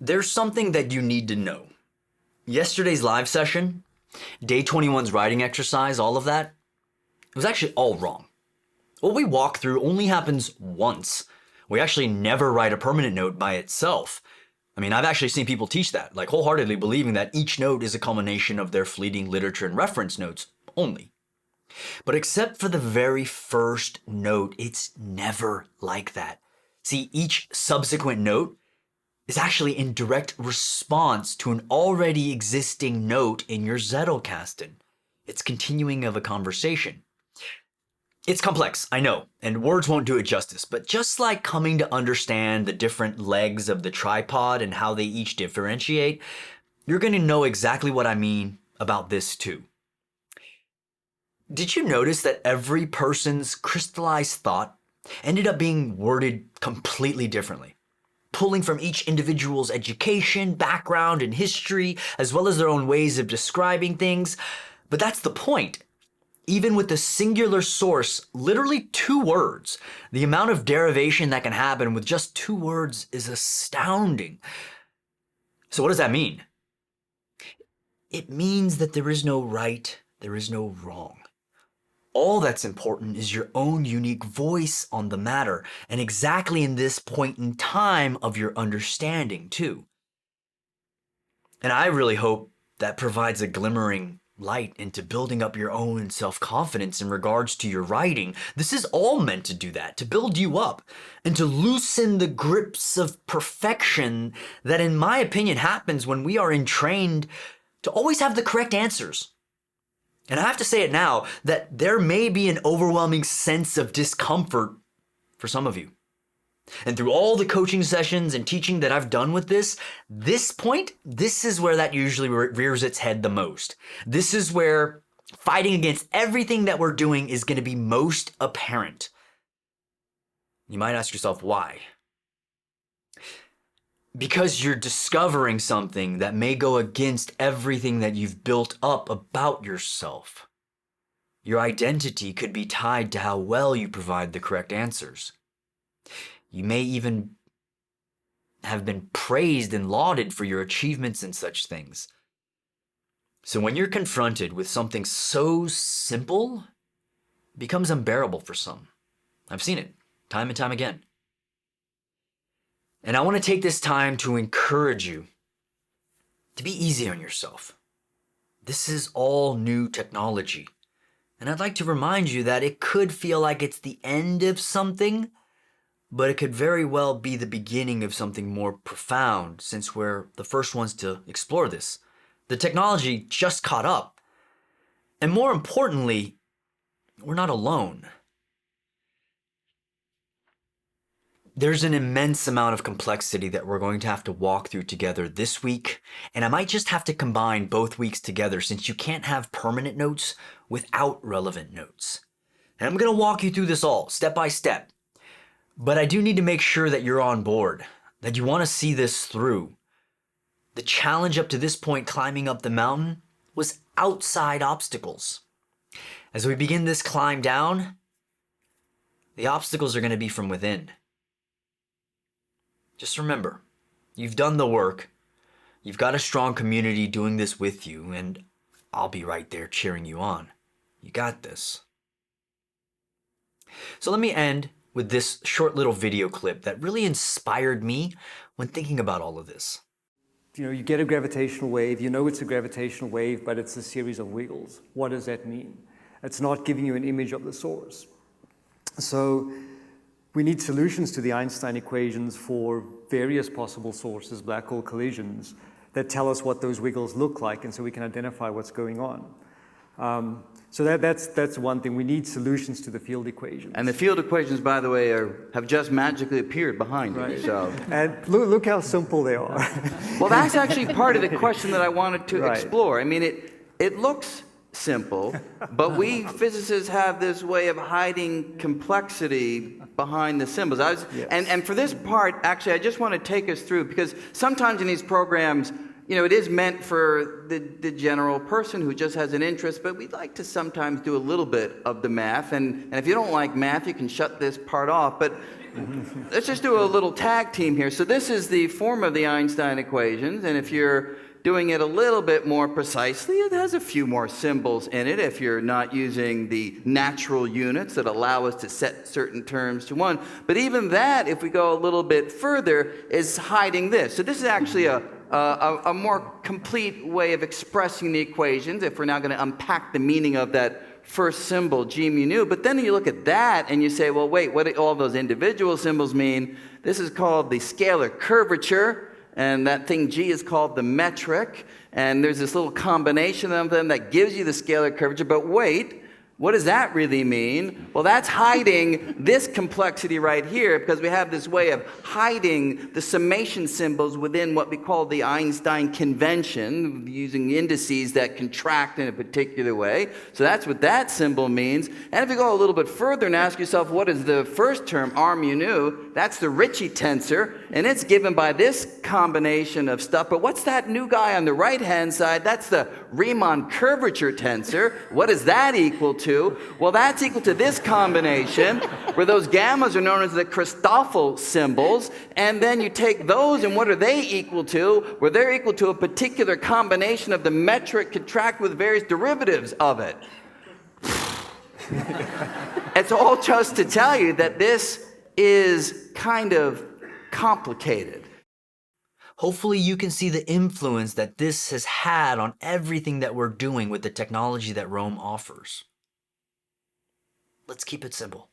There's something that you need to know. Yesterday's live session, day 21's writing exercise, all of that, it was actually all wrong. What we walk through only happens once. We actually never write a permanent note by itself. I mean, I've actually seen people teach that, like wholeheartedly believing that each note is a culmination of their fleeting literature and reference notes only. But except for the very first note, it's never like that. See, each subsequent note is actually in direct response to an already existing note in your Zettelkasten. It's continuing of a conversation. It's complex, I know, and words won't do it justice, but just like coming to understand the different legs of the tripod and how they each differentiate, you're going to know exactly what I mean about this too. Did you notice that every person's crystallized thought ended up being worded completely differently? Pulling from each individual's education, background, and history, as well as their own ways of describing things. But that's the point. Even with the singular source, literally 2 words, the amount of derivation that can happen with just 2 words is astounding. So what does that mean? It means that there is no right, there is no wrong. All that's important is your own unique voice on the matter, and exactly in this point in time of your understanding too. And I really hope that provides a glimmering light into building up your own self-confidence in regards to your writing. This is all meant to do that, to build you up and to loosen the grips of perfection that, in my opinion, happens when we are entrained to always have the correct answers. And I have to say it now that there may be an overwhelming sense of discomfort for some of you. And through all the coaching sessions and teaching that I've done with this point, this is where that usually rears its head the most. This is where fighting against everything that we're doing is going to be most apparent. You might ask yourself, why? Because you're discovering something that may go against everything that you've built up about yourself. Your identity could be tied to how well you provide the correct answers. You may even have been praised and lauded for your achievements and such things. So when you're confronted with something so simple, it becomes unbearable for some. I've seen it time and time again. And I want to take this time to encourage you to be easy on yourself. This is all new technology. And I'd like to remind you that it could feel like it's the end of something, but it could very well be the beginning of something more profound, since we're the first ones to explore this. The technology just caught up. And more importantly, we're not alone. There's an immense amount of complexity that we're going to have to walk through together this week, and I might just have to combine both weeks together since you can't have permanent notes without relevant notes. And I'm going to walk you through this all, step by step. But I do need to make sure that you're on board, that you want to see this through. The challenge up to this point climbing up the mountain was outside obstacles. As we begin this climb down, the obstacles are going to be from within. Just remember, you've done the work, you've got a strong community doing this with you, and I'll be right there cheering you on. You got this. So let me end with this short little video clip that really inspired me when thinking about all of this. You get a gravitational wave, you know it's a gravitational wave, but it's a series of wiggles. What does that mean? It's not giving you an image of the source. So we need solutions to the Einstein equations for various possible sources, black hole collisions, that tell us what those wiggles look like, and so we can identify what's going on. So that's one thing. We need solutions to the field equations. And the field equations, by the way, have just magically appeared behind you. Right. So. And look how simple they are. Well, that's actually part of the question that I wanted to explore. I mean, it looks simple, but we physicists have this way of hiding complexity behind the symbols. And for this part, actually, I just want to take us through, because sometimes in these programs, it is meant for the general person who just has an interest, but we'd like to sometimes do a little bit of the math. And if you don't like math, you can shut this part off. But let's just do a little tag team here. So this is the form of the Einstein equations, and if you're doing it a little bit more precisely, it has a few more symbols in it if you're not using the natural units that allow us to set certain terms to one. But even that, if we go a little bit further, is hiding this. So this is actually a more complete way of expressing the equations if we're now going to unpack the meaning of that first symbol, g mu nu. But then you look at that and you say, well, wait, what do all those individual symbols mean? This is called the scalar curvature. And that thing G is called the metric, and there's this little combination of them that gives you the scalar curvature. But wait, what does that really mean? Well, that's hiding this complexity right here, because we have this way of hiding the summation symbols within what we call the Einstein convention, using indices that contract in a particular way. So that's what that symbol means. And if you go a little bit further and ask yourself, what is the first term, r mu nu? That's the Ricci tensor, and it's given by this combination of stuff. But what's that new guy on the right-hand side? That's the Riemann curvature tensor. What does that equal to? Well, that's equal to this combination, where those gammas are known as the Christoffel symbols, and then you take those, and what are they equal to? Well, they're equal to a particular combination of the metric contract with various derivatives of it. It's all just to tell you that this is kind of complicated. Hopefully you can see the influence that this has had on everything that we're doing with the technology that Rome offers. Let's keep it simple.